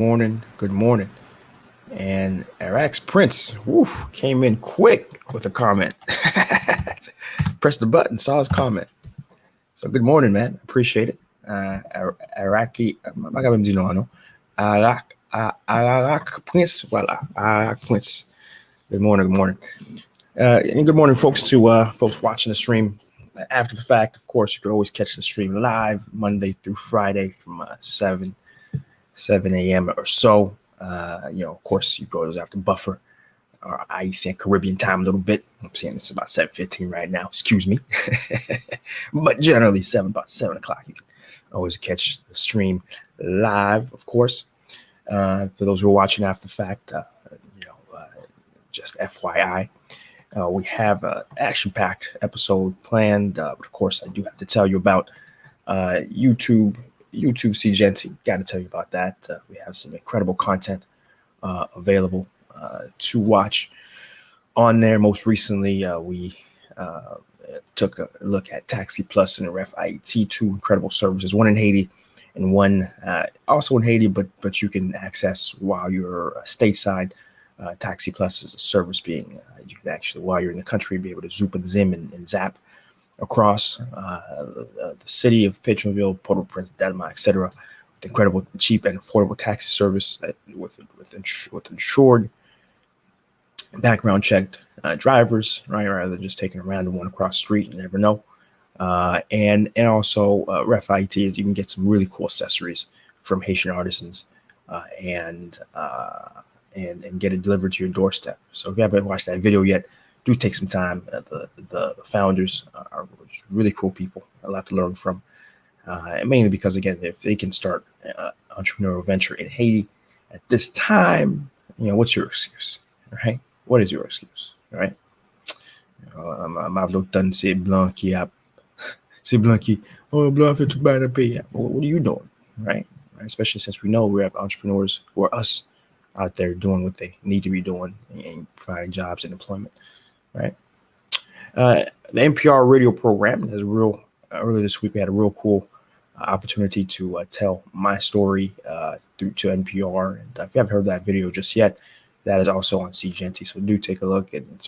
Good morning. And RX Prince, came in quick with a comment. Pressed the button, saw his comment. So good morning, man. Appreciate it. Iraqi, no? Arak Prince, voila. Arak Prince. Good morning, good morning. And good morning, folks, to folks watching the stream. After the fact, of course, you can always catch the stream live Monday through Friday from 7 a.m. or so. Of course, you guys have to buffer our IEC and Caribbean time a little bit. I'm saying it's about 7:15 right now. Excuse me. But generally, about 7 o'clock, you can always catch the stream live, of course. For those who are watching after the fact, just FYI, we have an action-packed episode planned. But of course, I do have to tell you about YouTube Seejeanty. Got to tell you about that. We have some incredible content available to watch on there. Most recently, we took a look at Taxi Plus and Ref IET, two incredible services, one in Haiti and one also in Haiti, but you can access while you're stateside. Taxi Plus is a service being you can actually, while you're in the country, be able to zoop and zim and zap across the city of Petroville, Port-au-Prince, Delma, etc., with incredible, cheap, and affordable taxi service that with insured, background checked drivers, right? Rather than just taking a random one across the street, you never know. And also Ref IT is you can get some really cool accessories from Haitian artisans and get it delivered to your doorstep. So if you haven't watched that video yet, do take some time. The founders are really cool people, a lot to learn from. And mainly because, again, if they can start an entrepreneurial venture in Haiti at this time, what's your excuse, right? What is your excuse, right? I've done c'est blanc qui a, c'est blanc qui, oh, blanc fait tout bad à payer. What are you doing, right? Especially since we know we have entrepreneurs who are us out there doing what they need to be doing and providing jobs and employment, right? The NPR radio program is earlier this week we had a real cool opportunity to tell my story through to NPR. And if you haven't heard that video just yet, that is also on Seejeanty. So do take a look and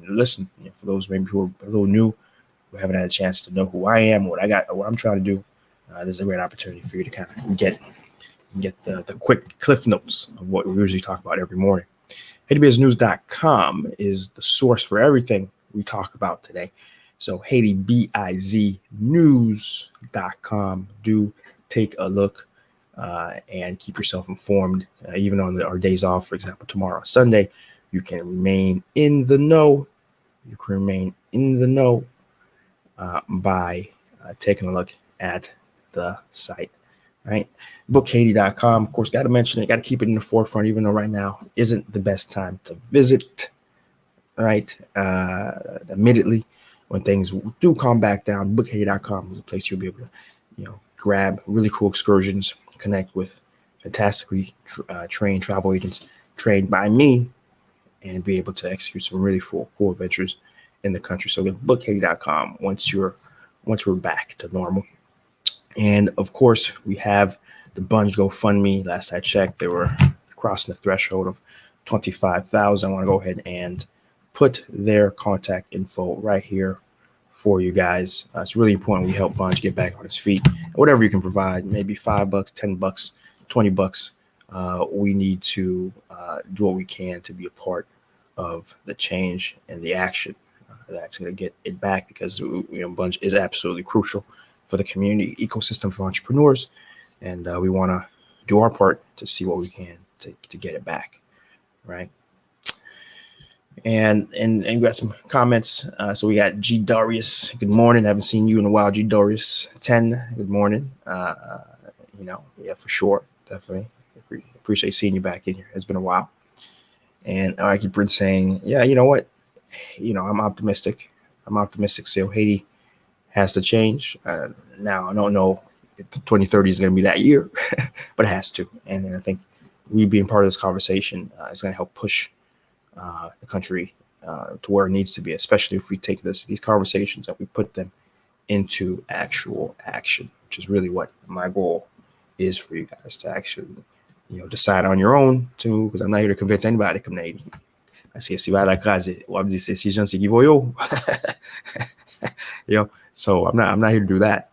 listen. For those maybe who are a little new, who haven't had a chance to know who I am, what I'm trying to do, this is a great opportunity for you to kind of get the quick cliff notes of what we usually talk about every morning. HaitiBizNews.com is the source for everything we talk about today. So HaitiBizNews.com. Do take a look and keep yourself informed. Even on our days off, for example, tomorrow, Sunday, you can remain in the know. You can remain in the know by taking a look at the site. Right, bookhaiti.com. Of course, got to mention it. Got to keep it in the forefront, even though right now isn't the best time to visit. Right, admittedly, when things do calm back down, bookhaiti.com is a place you'll be able to, grab really cool excursions, connect with fantastically trained travel agents trained by me, and be able to execute some really cool adventures in the country. So get bookhaiti.com once we're back to normal. And of course, we have the Bunge GoFundMe. Last I checked, they were crossing the threshold of 25,000. I want to go ahead and put their contact info right here for you guys. It's really important we help Bunge get back on his feet. Whatever you can provide, maybe $5, $10, $20. We need to do what we can to be a part of the change and the action that's going to get it back, because Bunge is absolutely crucial for the community ecosystem for entrepreneurs, and we want to do our part to see what we can to get it back, right? And we got some comments. So we got G Darius. Good morning. I haven't seen you in a while, G Darius. 10. Good morning. Yeah, for sure, definitely appreciate seeing you back in here. It's been a while. And I keep saying, yeah, you know what? I'm optimistic. So Haiti has to change. Now, I don't know if 2030 is going to be that year, but it has to. And I think we being part of this conversation is going to help push the country to where it needs to be, especially if we take these conversations and we put them into actual action, which is really what my goal is for you guys to actually, decide on your own to, because I'm not here to convince anybody to come to Haiti. I say, si va la crase, ou abdi c'est Seejeanty qui voyo. So I'm not here to do that.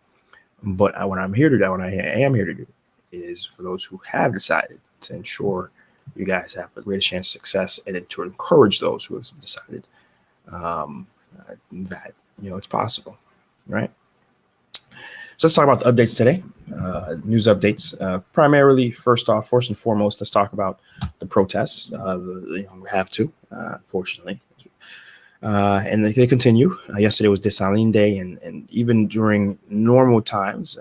But what I'm here to do, what I am here to do, is for those who have decided to ensure you guys have the greatest chance of success, and then to encourage those who have decided that it's possible, right? So let's talk about the updates today. News updates. Primarily, first and foremost, let's talk about the protests. We have to, unfortunately. And they continue. Yesterday was Dessalines Day, and even during normal times,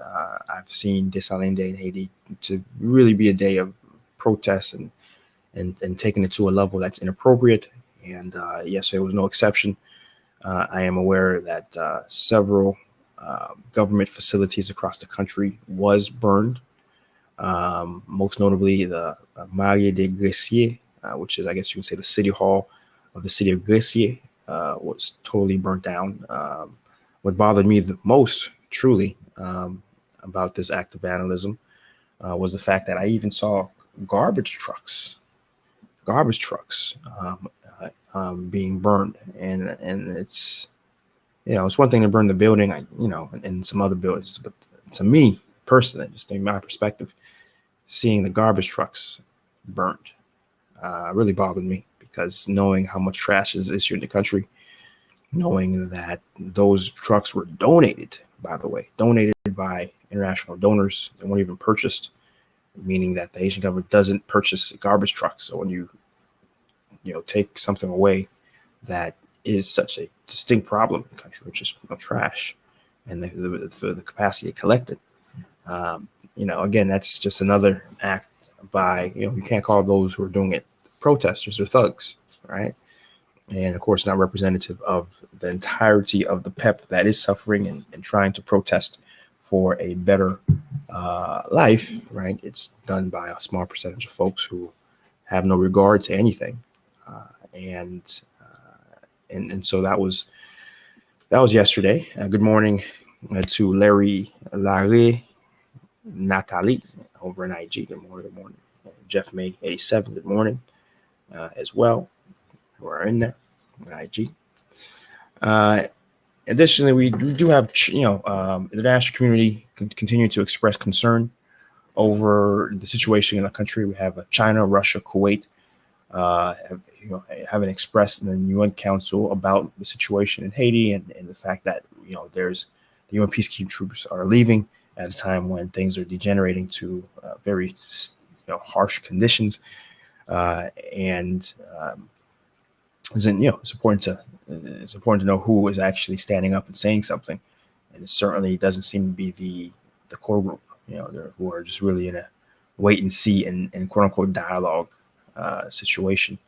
I've seen Dessalines Day in Haiti to really be a day of protests and taking it to a level that's inappropriate. And yesterday was no exception. I am aware that several government facilities across the country was burned. Most notably, the Marie de Grecier, which is, I guess you can say, the city hall of the city of Grecier, was totally burnt down. What bothered me the most, truly, about this act of vandalism was the fact that I even saw garbage trucks being burned, and it's it's one thing to burn the building, and some other buildings, but to me personally, just in my perspective, seeing the garbage trucks burned really bothered me, because knowing how much trash is issued in the country, knowing that those trucks were donated, by the way, donated by international donors, they weren't even purchased, meaning that the Asian government doesn't purchase garbage trucks. So when you take something away that is such a distinct problem in the country, which is trash, and the capacity to collect it, again, that's just another act by, you can't call those who are doing it protesters or thugs, right? And of course, not representative of the entirety of the PEP that is suffering and trying to protest for a better life, right? It's done by a small percentage of folks who have no regard to anything, and so that was yesterday. Good morning to Larry Natalie over in IG. Good morning. Jeff May 87. Good morning as well. We're in there, IG. Additionally, we do have the international community continue to express concern over the situation in the country. We have China, Russia, Kuwait having expressed in the UN Council about the situation in Haiti, and the fact that there's the UN peacekeeping troops are leaving at a time when things are degenerating to very harsh conditions, and it's important to know who is actually standing up and saying something, and it certainly doesn't seem to be the core group, who are just really in a wait and see and quote unquote dialogue situation.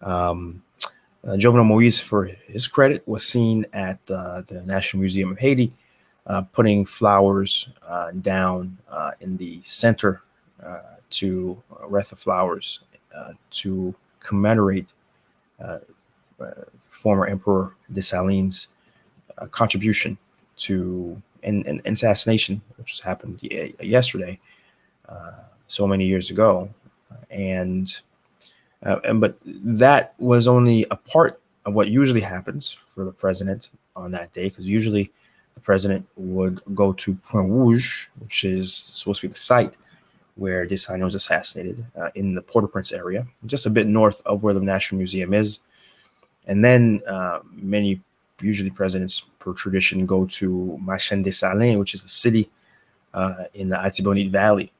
Jovenel Moise, for his credit, was seen at the National Museum of Haiti, putting flowers down in the center to wreath of flowers to commemorate former Emperor Dessalines' contribution to an assassination, which happened yesterday, so many years ago, but that was only a part of what usually happens for the president on that day, because usually the president would go to Point Rouge, which is supposed to be the site where Dessalines was assassinated, in the Port-au-Prince area, just a bit north of where the National Museum is. And then many, usually presidents per tradition, go to Machen Dessalines, which is the city in the Artibonite Valley,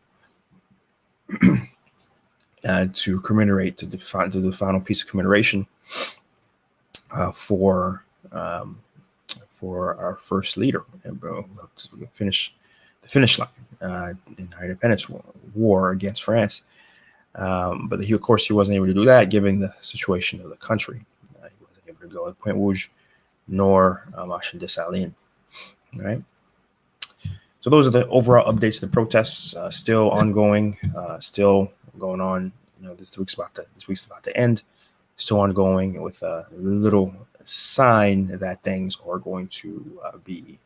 to commemorate, to do the final piece of commemoration for our first leader, and finish the finish line in our independence war against France. But of course, he wasn't able to do that given the situation of the country. He wasn't able to go to Point Rouge nor Machen Dessalines. Right. So those are the overall updates. The protests still ongoing, still going on. This week's about to end. Still ongoing, with a little sign that things are going to be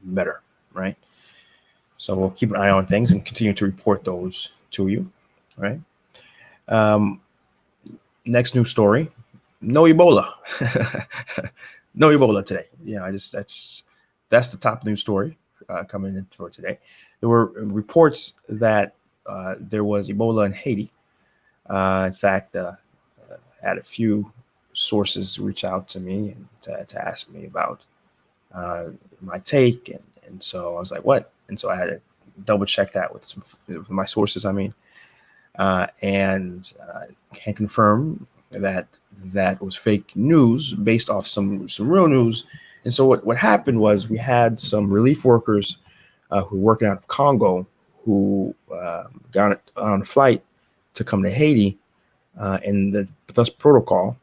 better. Right. So we'll keep an eye on things and continue to report those to you, right? Um, Next news story: no Ebola. No Ebola today. I just that's the top news story coming in for today. There were reports that there was Ebola in Haiti. In fact, had a few sources reach out to me and to ask me about my take, and so I was like, "What?" And so I had to double check that with my sources. And can confirm that that was fake news based off some real news. And so what happened was we had some relief workers who were working out of Congo who got on a flight to come to Haiti, and thus protocol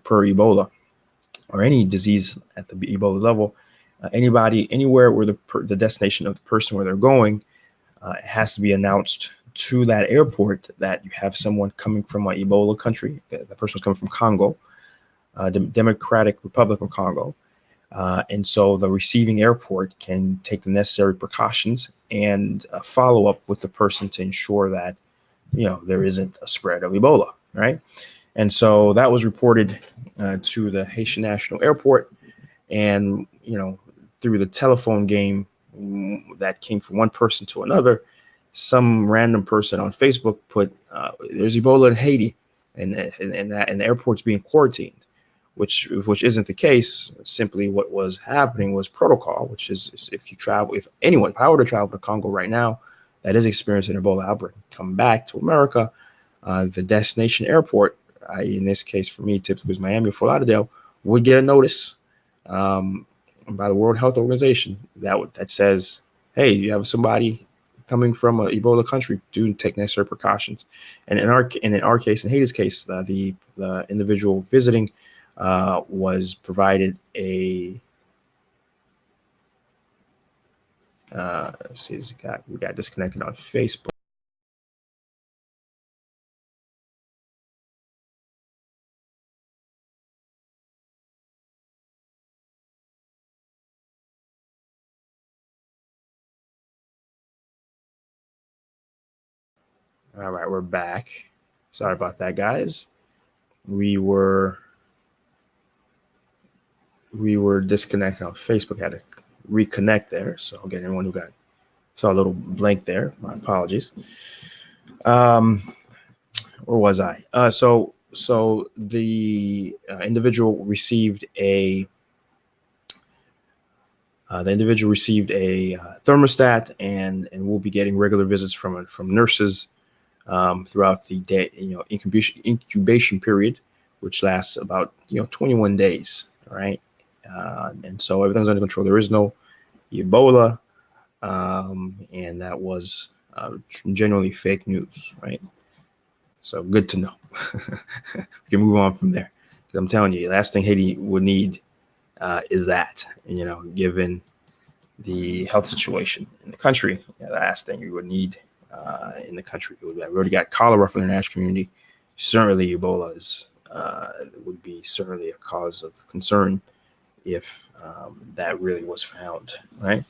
per Ebola or any disease at the Ebola level. Anybody anywhere where the destination of the person where they're going, it has to be announced to that airport that you have someone coming from an Ebola country. The person was coming from Congo, the Democratic Republic of Congo. And so the receiving airport can take the necessary precautions and follow up with the person to ensure that, there isn't a spread of Ebola, right? And so that was reported to the Haitian National Airport. And, through the telephone game that came from one person to another, some random person on Facebook put, "There's Ebola in Haiti," and the airport's being quarantined, which isn't the case. Simply, what was happening was protocol, which is if I were to travel to Congo right now, that is experiencing an Ebola outbreak, come back to America, the destination airport, in this case for me, typically was Miami or Fort Lauderdale, would get a notice by the World Health Organization that says, "Hey, you have somebody coming from an Ebola country, do take necessary precautions." And in our case, in Haiti's case, the individual visiting was provided a let's see, we got disconnected on Facebook. All right, we're back. Sorry about that, guys. We were disconnected on Facebook. Had to reconnect there. So again, anyone who saw a little blank there, my apologies. Where was I? So the individual received a thermostat and will be getting regular visits from nurses throughout the day, incubation period, which lasts about 21 days. Right, and so everything's under control. There is no Ebola, and that was generally fake news. Right. So good to know. We can move on from there. Because I'm telling you, the last thing Haiti would need is that, given the health situation in the country, the last thing you would need in the country. We've already got cholera from the international community. Certainly Ebola would be certainly a cause of concern if that really was found, right?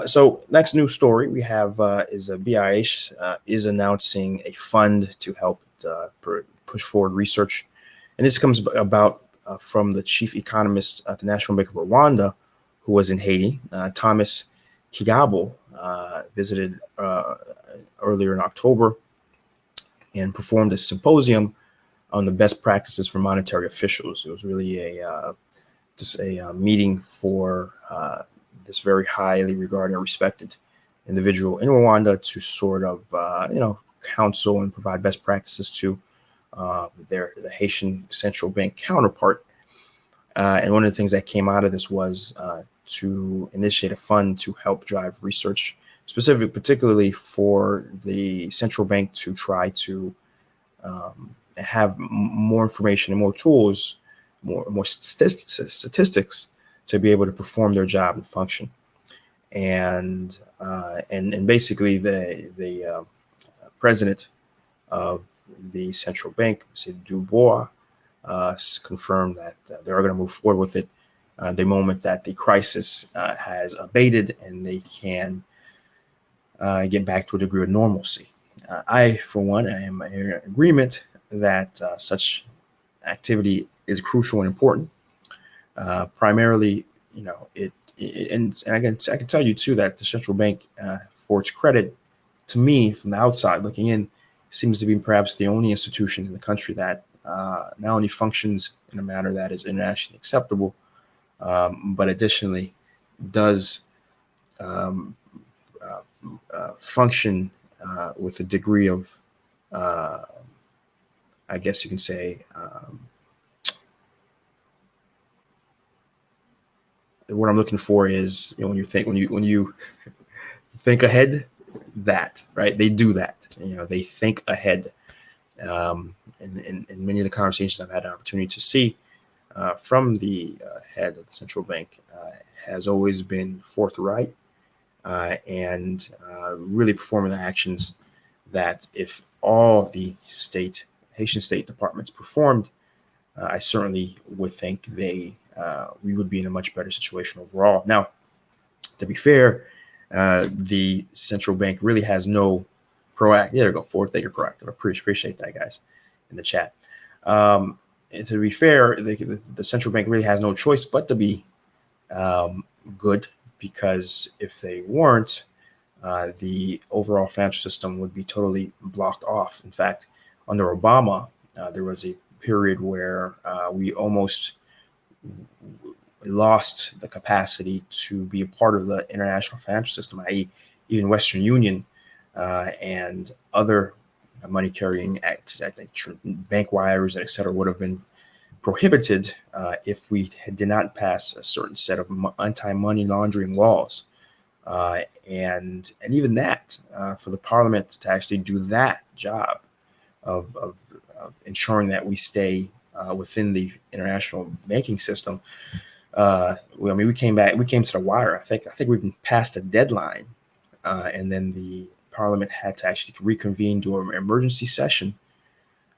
So next news story we have is BRH is announcing a fund to help push forward research. And this comes about from the chief economist at the National Bank of Rwanda, who was in Haiti. Thomas Kigabo visited earlier in October and performed a symposium on the best practices for monetary officials. It was really a meeting for this very highly regarded and respected individual in Rwanda to sort of, counsel and provide best practices to the Haitian central bank counterpart. And one of the things that came out of this was to initiate a fund to help drive research, particularly for the central bank to try to have more information and more tools, more statistics to be able to perform their job and function. And basically the president of the central bank, Mr. Dubois, confirmed that they are going to move forward with it the moment that the crisis has abated and they can get back to a degree of normalcy. I, for one, I am in agreement that such activity is crucial and important. Primarily, and I can tell you too that the central bank, for its credit, to me, from the outside looking in, seems to be perhaps the only institution in the country that not only functions in a manner that is internationally acceptable, but additionally does um, function with a degree of, uh, I guess you can say, what I'm looking for is, when you think ahead, that right, they do that. They think ahead. In many of the conversations I've had an opportunity to see from the head of the central bank, has always been forthright and really performing the actions that if all the Haitian state departments performed, I certainly would think we would be in a much better situation overall. Now, to be fair, the central bank really has no proactive. There we go. Forward thinker, proactive. I appreciate that, guys, in the chat. And to be fair, the central bank really has no choice but to be good, because if they weren't, the overall financial system would be totally blocked off. In fact, under Obama, there was a period where we almost lost the capacity to be a part of the international financial system, i.e., even Western Union and other money carrying acts, I think bank wires, et cetera, would have been prohibited if we did not pass a certain set of anti-money laundering laws. And even that, for the parliament to actually do that job of ensuring that we stay within the international banking system, we came to the wire. I think we've been past a deadline, and then the parliament had to actually reconvene, do an emergency session,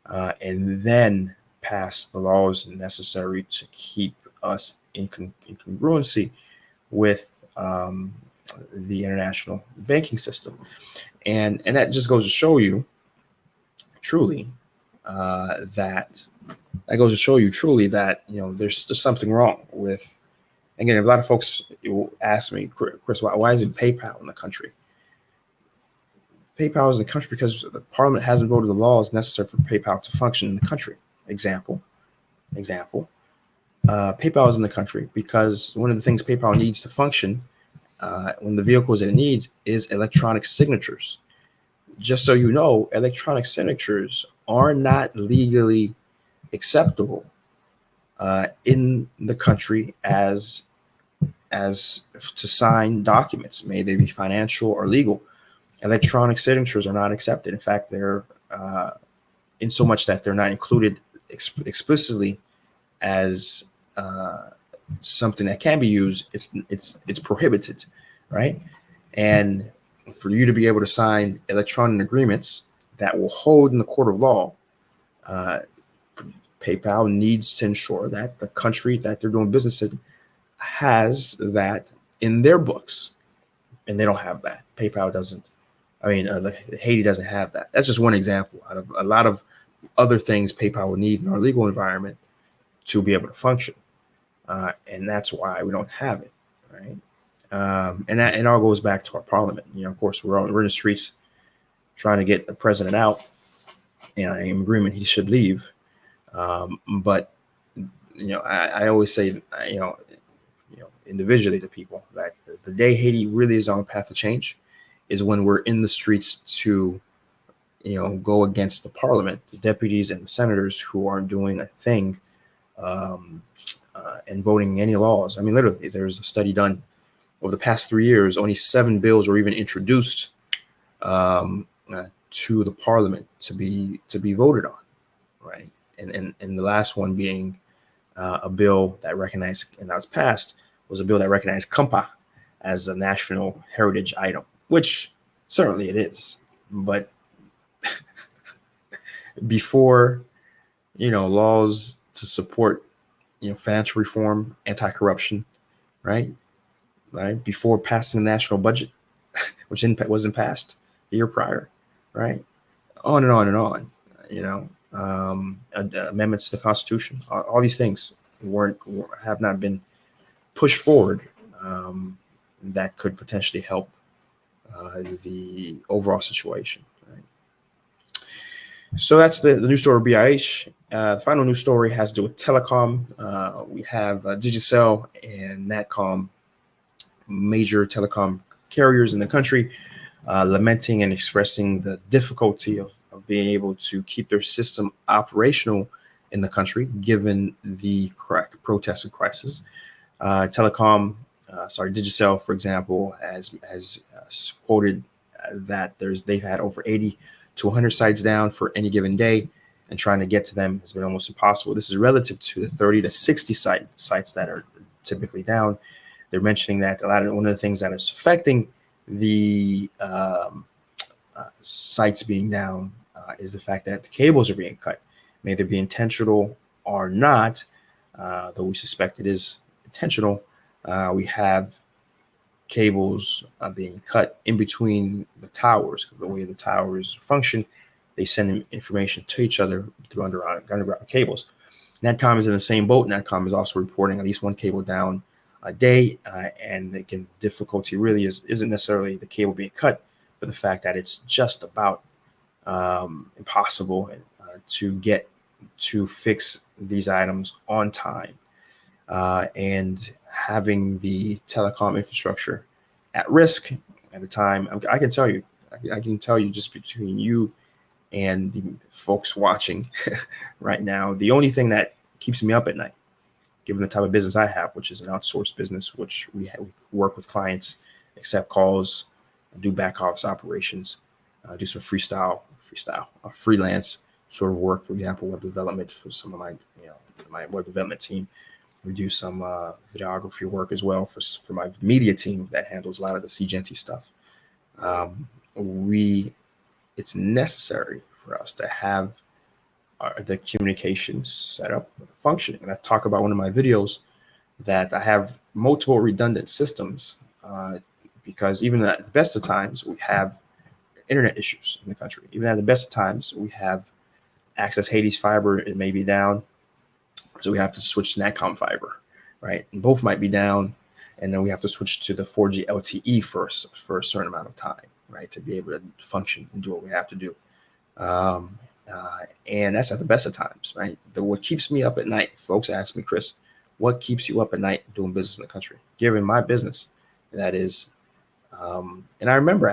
and then pass the laws necessary to keep us in congruency with the international banking system. And that just goes to show you truly that there's something wrong with. Again, a lot of folks will ask me, Chris, why isn't PayPal in the country? PayPal is in the country because the parliament hasn't voted the laws necessary for PayPal to function in the country. Example. PayPal is in the country because one of the things PayPal needs to function, one of the vehicles that it needs, is electronic signatures. Just so you know, electronic signatures are not legally acceptable in the country as to sign documents, may they be financial or legal. Electronic signatures are not accepted. In fact, they're in so much that they're not included explicitly as something that can be used. It's prohibited, right? And for you to be able to sign electronic agreements that will hold in the court of law, PayPal needs to ensure that the country that they're doing business in has that in their books, and they don't have that. PayPal doesn't. Haiti doesn't have that. That's just one example out of a lot of other things PayPal would need in our legal environment to be able to function, and that's why we don't have it, right? And that all goes back to our parliament. Of course, we're in the streets trying to get the president out, and I'm in agreement he should leave. But I always say, individually to people, that the day Haiti really is on the path of change is when we're in the streets to, go against the parliament, the deputies and the senators who aren't doing a thing and voting any laws. Literally, there's a study done over the past 3 years. Only 7 bills were even introduced to the parliament to be voted on, right? And the last one being a bill that recognized, and that was passed, was a bill that recognized Kampa as a national heritage item, which certainly it is. But before, laws to support, financial reform, anti-corruption, right? Before passing the national budget, which wasn't passed the year prior, right? on and on and on. Amendments to the Constitution, all these things have not been pushed forward that could potentially help the overall situation. Right? So that's the news story of BRH. The final news story has to do with telecom. We have Digicel and Natcom, major telecom carriers in the country, lamenting and expressing the difficulty of being able to keep their system operational in the country, given the protest and crisis. Digicel, for example, has quoted that they've had over 80 to 100 sites down for any given day, and trying to get to them has been almost impossible. This is relative to the 30 to 60 sites that are typically down. They're mentioning that one of the things that is affecting the sites being down is the fact that the cables are being cut. May they be intentional or not, though we suspect it is intentional. We have cables being cut in between the towers. The way the towers function, they send information to each other through underground cables. Natcom is in the same boat. Natcom is also reporting at least one cable down a day, and again, difficulty really isn't necessarily the cable being cut, but the fact that it's just about impossible to get to fix these items on time, and having the telecom infrastructure at risk at a time. I can tell you just between you and the folks watching right now, the only thing that keeps me up at night, given the type of business I have, which is an outsourced business, which we work with clients, accept calls, do back office operations, do some freelance sort of work. For example, web development for some of my web development team. We do some videography work as well for my media team that handles a lot of the Seejeanty stuff. It's necessary for us to have the communications set up functioning. And I talk about one of my videos that I have multiple redundant systems because even at the best of times, we have internet issues in the country. Even at the best of times, we have Access Haiti's fiber, it may be down. So we have to switch to Natcom fiber, right? And both might be down. And then we have to switch to the 4G LTE first for a certain amount of time, right? To be able to function and do what we have to do. And that's at the best of times, right? What keeps me up at night, folks ask me, Chris, what keeps you up at night doing business in the country? Given my business, that is, and I remember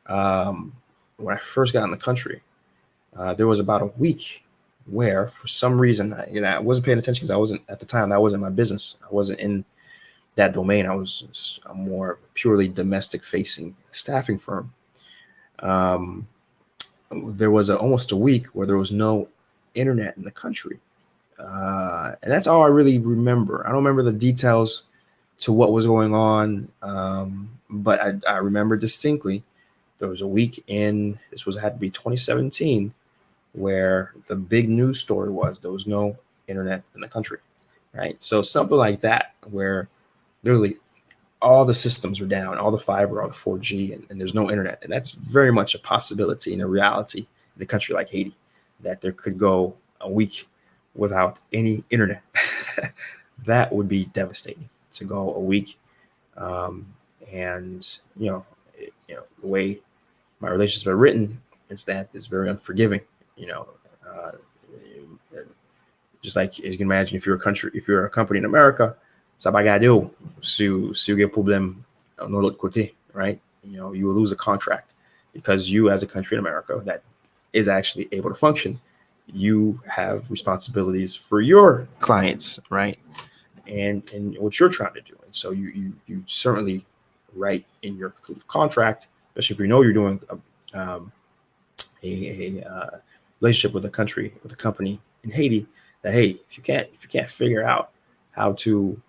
when I first got in the country, there was about a week where for some reason, I wasn't paying attention because I wasn't at the time, that wasn't my business. I wasn't in that domain. I was a more purely domestic facing staffing firm. There was almost a week where there was no internet in the country. And that's all I really remember. I don't remember the details to what was going on. But I remember distinctly there was a week had to be 2017, where the big news story was there was no internet in the country, right? So something like that, where literally all the systems are down, all the fiber, all the 4G, and there's no internet. And that's very much a possibility and a reality in a country like Haiti, that there could go a week without any internet. That would be devastating to go a week. And the way my relationships are written is that it's very unforgiving. Just like as you can imagine, if you're a company in America, ça va garder si you get problem on l'autre côté, right? You will lose a contract because you, as a country in America that is actually able to function, you have responsibilities for your clients, right? And what you're trying to do. And so you certainly write in your contract, especially if you know you're doing a relationship with a company in Haiti, that hey, if you can't figure out how to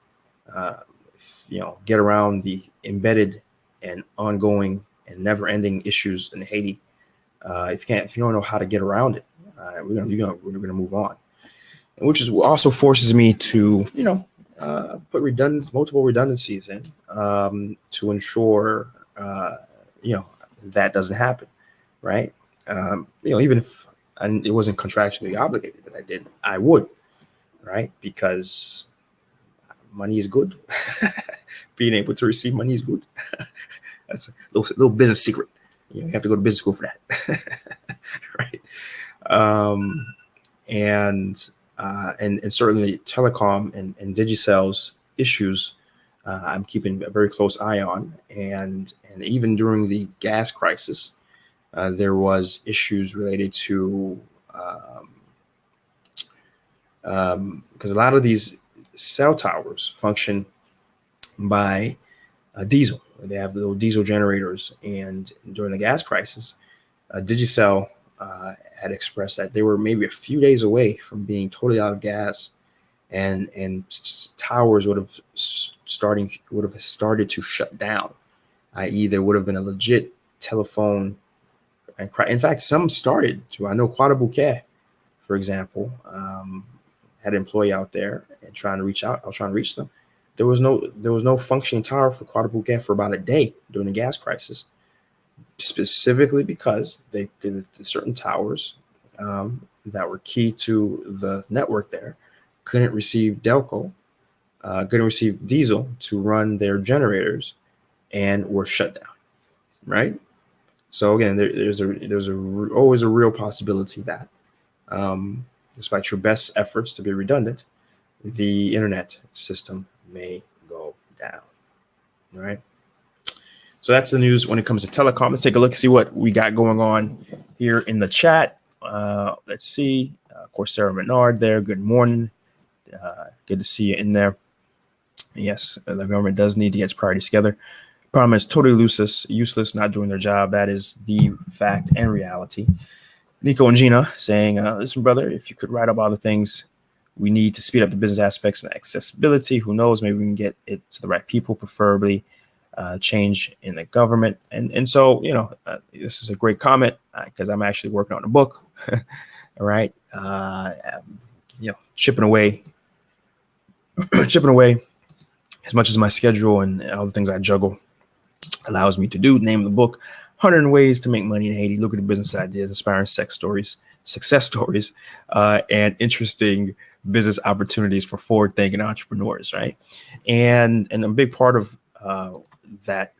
get around the embedded and ongoing and never-ending issues in Haiti, if you don't know how to get around it, we're gonna move on, and which also forces me to put multiple redundancies in to ensure that doesn't happen, right? Even if it wasn't contractually obligated that I did, I would, right? Because money is good. Being able to receive money is good. That's a little business secret. You have to go to business school for that, right? Um, and certainly telecom and Digicel's issues, I'm keeping a very close eye on, and even during the gas crisis, there was issues related to because a lot of these cell towers function by diesel. They have little diesel generators, and during the gas crisis, Digicel had expressed that they were maybe a few days away from being totally out of gas, and towers would have started to shut down, i.e., there would have been a legit telephone. In fact, some started to. I know Quad Bouquet, for example, had an employee out there and trying to reach out. I was trying to reach them. There was no functioning tower for Quad Bouquet for about a day during the gas crisis, specifically because certain towers that were key to the network there couldn't receive Delco, couldn't receive diesel to run their generators, and were shut down. Right. So again, there's always a real possibility that, despite your best efforts to be redundant, the internet system may go down. All right. So that's the news when it comes to telecom. Let's take a look, see what we got going on here in the chat. Let's see. Of course, Sarah Menard there. Good morning. Good to see you in there. Yes, the government does need to get its priorities together. Problem is totally useless, not doing their job. That is the fact and reality. Nico and Gina saying, listen, brother, if you could write up all the things we need to speed up the business aspects and accessibility, who knows, maybe we can get it to the right people, preferably change in the government. And so, this is a great comment because I'm actually working on a book. All right. Chipping away as much as my schedule and all the things I juggle allows me to do. Name of the book, 100 Ways to Make Money in Haiti. Look at the business ideas, inspiring success stories, and interesting business opportunities for forward-thinking entrepreneurs, right? And a big part of that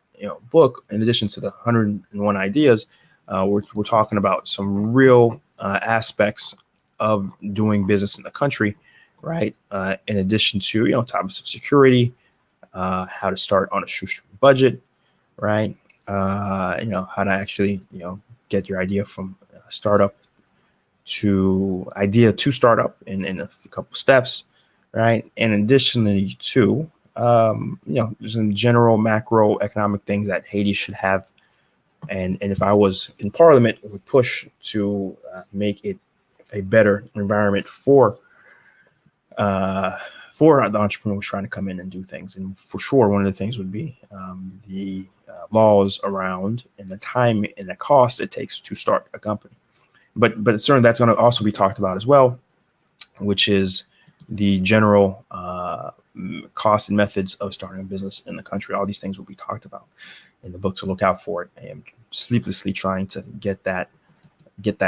book, in addition to the 101 ideas, we're talking about some real aspects of doing business in the country, right? In addition to topics of security, how to start on a shoestring budget, right? How to actually get your idea from startup to startup in a couple steps, right? And additionally to some general macroeconomic things that Haiti should have, and if I was in Parliament, I would push to make it a better environment for the entrepreneurs trying to come in and do things. And for sure, one of the things would be the laws around and the time and the cost it takes to start a company. But certainly that's going to also be talked about as well, which is the general cost and methods of starting a business in the country. All these things will be talked about in the book, so look out for it. I am sleeplessly trying to get that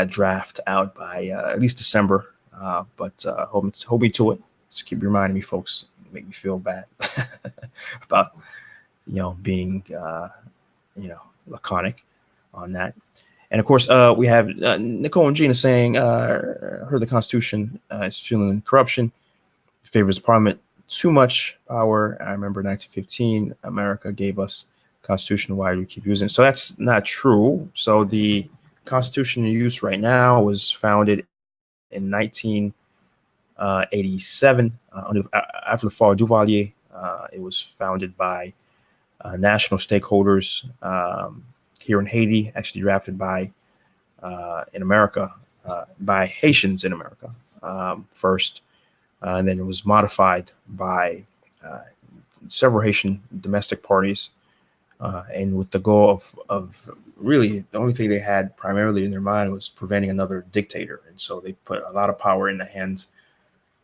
draft out by at least December, but hold me to it. Just keep reminding me, folks. Make me feel bad about being laconic on that. And of course, we have Nicole and Gina saying, heard the Constitution is fueling corruption, favors Parliament too much power. I remember 1915, America gave us Constitution. Why do we keep using it? So that's not true. So the Constitution in use right now was founded in 1987 after the fall of Duvalier. It was founded by national stakeholders here in Haiti, actually drafted by by Haitians in America first, and then it was modified by several Haitian domestic parties, and with the goal of really the only thing they had primarily in their mind was preventing another dictator. And so they put a lot of power in the hands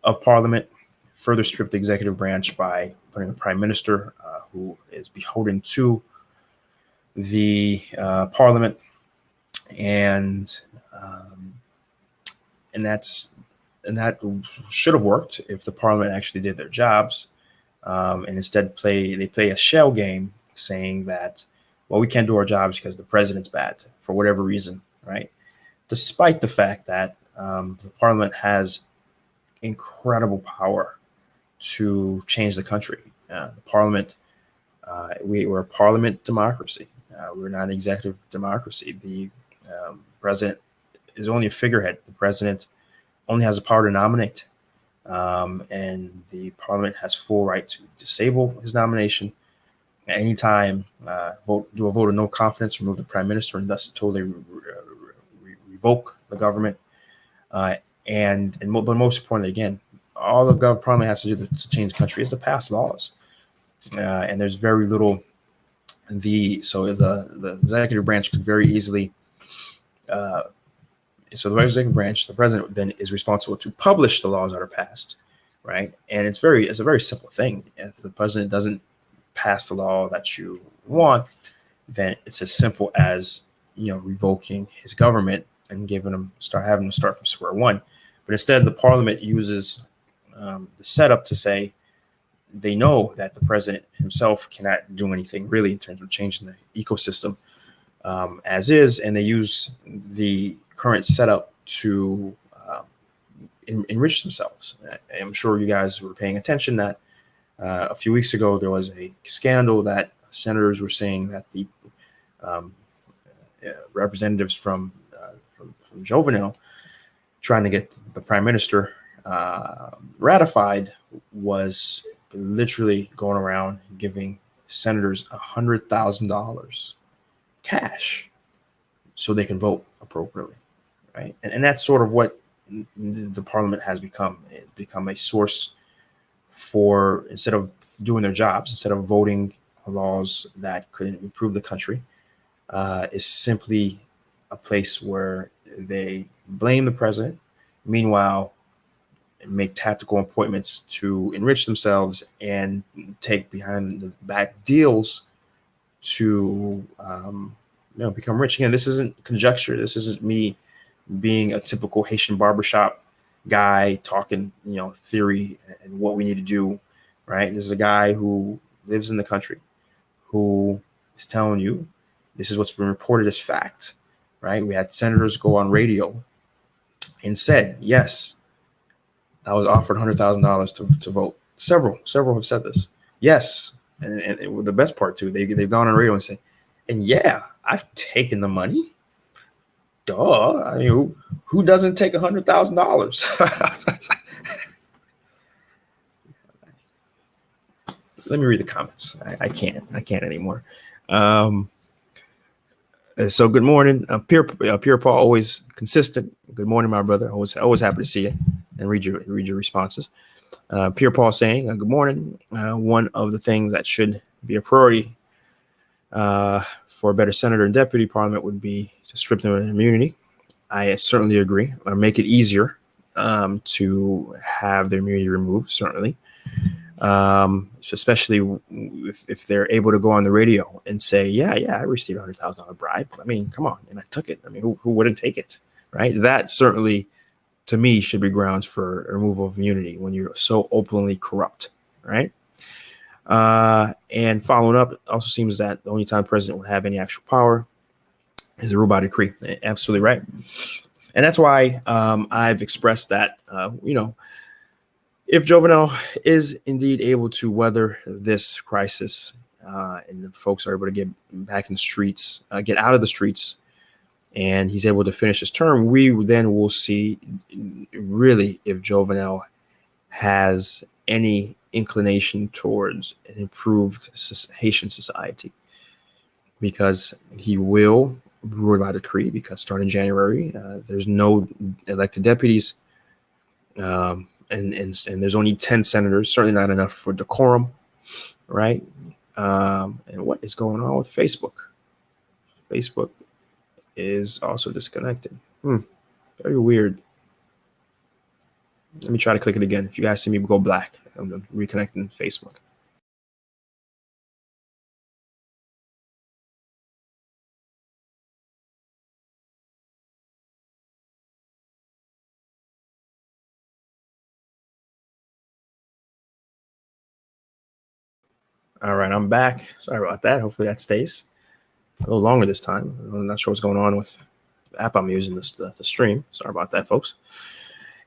of Parliament, further stripped the executive branch by putting a prime minister who is beholden to the Parliament, and um, and that's and that should have worked if the parliament actually did their jobs, and instead they play a shell game saying that, well, we can't do our jobs because the president's bad for whatever reason, right? Despite the fact that the parliament has incredible power to change the country. The parliament, we're a parliament democracy. We're not an executive democracy. The president is only a figurehead. The president only has the power to nominate, and the parliament has full right to disable his nomination at any time, do a vote of no confidence, remove the prime minister, and thus totally revoke the government. Uh, but most importantly, again, all the parliament has to do to change the country is to pass laws, and there's very little. The executive branch could very easily. Uh, so the executive branch, the president, then is responsible to publish the laws that are passed, right? And it's a very simple thing. If the president doesn't pass the law that you want, then it's as simple as revoking his government and having him start from square one. But instead, the parliament uses the setup to say they know that the president himself cannot do anything really in terms of changing the ecosystem as is, and they use the current setup to enrich themselves. I'm sure you guys were paying attention that a few weeks ago there was a scandal that senators were saying that the um, representatives from Jovenel trying to get the prime minister ratified was literally going around giving senators $100,000 cash so they can vote appropriately, right? And that's sort of what the parliament has become. It become a source for, instead of doing their jobs, instead of voting laws that could improve the country, is simply a place where they blame the president. Meanwhile, make tactical appointments to enrich themselves and take behind the back deals to become rich. Again, this isn't conjecture. This isn't me being a typical Haitian barbershop guy talking, theory and what we need to do, right? This is a guy who lives in the country, who is telling you this is what's been reported as fact, right? We had senators go on radio and said, yes, I was offered $100,000 to vote. Several have said this. Yes, and the best part too, they've gone on radio and say, and yeah, I've taken the money. Duh. I mean, who doesn't take $100,000? Let me read the comments. I can't anymore. So good morning, Pierre Paul, always consistent. Good morning, my brother. Always happy to see you and read your responses. Pierre Paul saying, good morning. One of the things that should be a priority for a better senator and deputy parliament would be to strip them of immunity. I certainly agree. Or make it easier to have their immunity removed, certainly. Especially if they're able to go on the radio and say, yeah, I received $100,000 bribe. I mean, come on. And I took it. I mean, who wouldn't take it? Right. That certainly, to me, should be grounds for removal of immunity when you're so openly corrupt. Right. And following up, it also seems that the only time the president would have any actual power is a rule by decree. Absolutely right. And that's why I've expressed that, if Jovenel is indeed able to weather this crisis and the folks are able to get back in the streets, get out of the streets, and he's able to finish his term, we then will see really if Jovenel has any inclination towards an improved Haitian society, because he will rule by decree, because starting January, there's no elected deputies. And there's only 10 senators, certainly not enough for decorum, right? And what is going on with Facebook? Facebook is also disconnected. Very weird. Let me try to click it again. If you guys see me go black, I'm reconnecting Facebook. All right, I'm back. Sorry about that. Hopefully that stays a little longer this time. I'm not sure what's going on with the app I'm using to stream. Sorry about that, folks.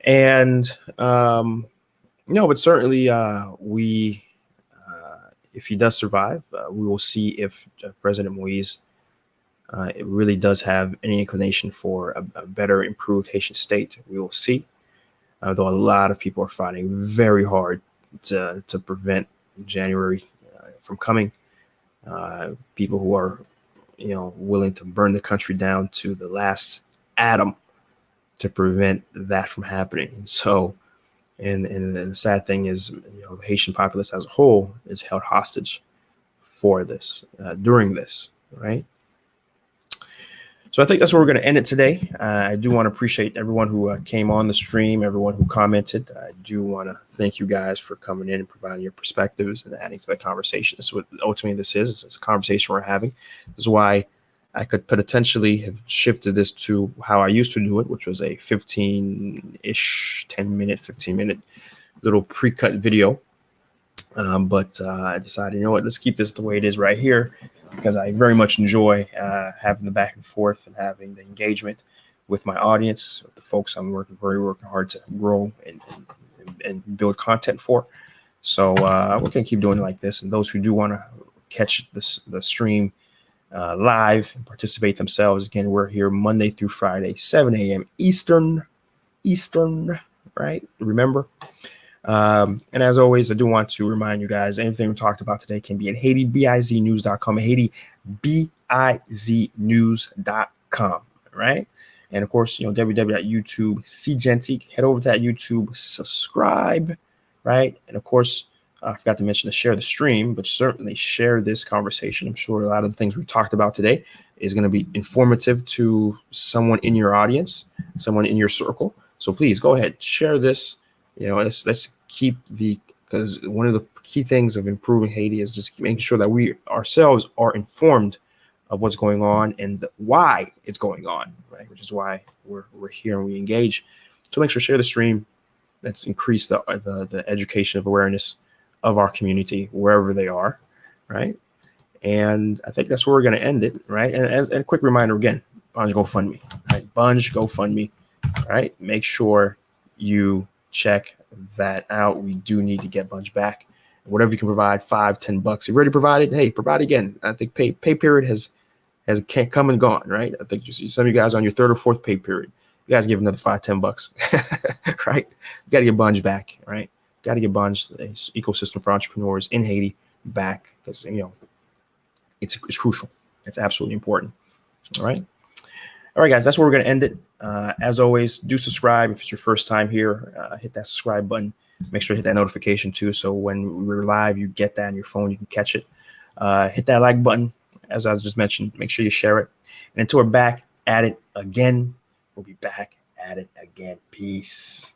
And but certainly we, if he does survive, we will see if President Moise it really does have any inclination for a better, improved Haitian state. We will see. Though a lot of people are fighting very hard to prevent January from coming. People who are, willing to burn the country down to the last atom to prevent that from happening. And so, and the sad thing is, the Haitian populace as a whole is held hostage for this during this, right? So I think that's where we're going to end it today. I do want to appreciate everyone who came on the stream, everyone who commented. I do want to thank you guys for coming in and providing your perspectives and adding to the conversation. This is what ultimately this is. It's a conversation we're having. This is why I could potentially have shifted this to how I used to do it, which was a 15-ish, 15-minute little pre-cut video. But I decided, let's keep this the way it is right here, because I very much enjoy having the back and forth and having the engagement with my audience, with the folks I'm working hard to grow and build content for. So we're going to keep doing it like this. And those who do want to catch the stream live and participate themselves, again, we're here Monday through Friday, 7 a.m. Eastern, right? Remember. And as always, I do want to remind you guys, anything we talked about today can be at HaitiBizNews.com, HaitiBizNews.com, right? And of course, www.YouTube, Seejeanty, head over to that YouTube, subscribe, right? And of course, I forgot to mention to share the stream, but certainly share this conversation. I'm sure a lot of the things we talked about today is going to be informative to someone in your audience, someone in your circle. So please go ahead, share this. Let's keep because one of the key things of improving Haiti is just making sure that we ourselves are informed of what's going on and why it's going on, right? Which is why we're here and we engage. So make sure to share the stream. Let's increase the education of awareness of our community wherever they are, right? And I think that's where we're going to end it, right? And a quick reminder again, Bunge GoFundMe, right? Bunge GoFundMe, right? Make sure you check that out. We do need to get Bunge back. Whatever you can provide, $5-10. You already provided. Hey, provide again. I think pay period has can't come and gone, right? I think you see some of you guys on your third or fourth pay period. You guys give another $5-10, right? You got to get Bunge back, right? Got to get Bunge, the ecosystem for entrepreneurs in Haiti, back, because it's crucial. It's absolutely important. All right. All right, guys, that's where we're going to end it. As always, do subscribe if it's your first time here. Hit that subscribe button. Make sure to hit that notification too, so when we're live, you get that on your phone. You can catch it. Hit that like button, as I just mentioned. Make sure you share it. And until we're back at it again, we'll be back at it again. Peace.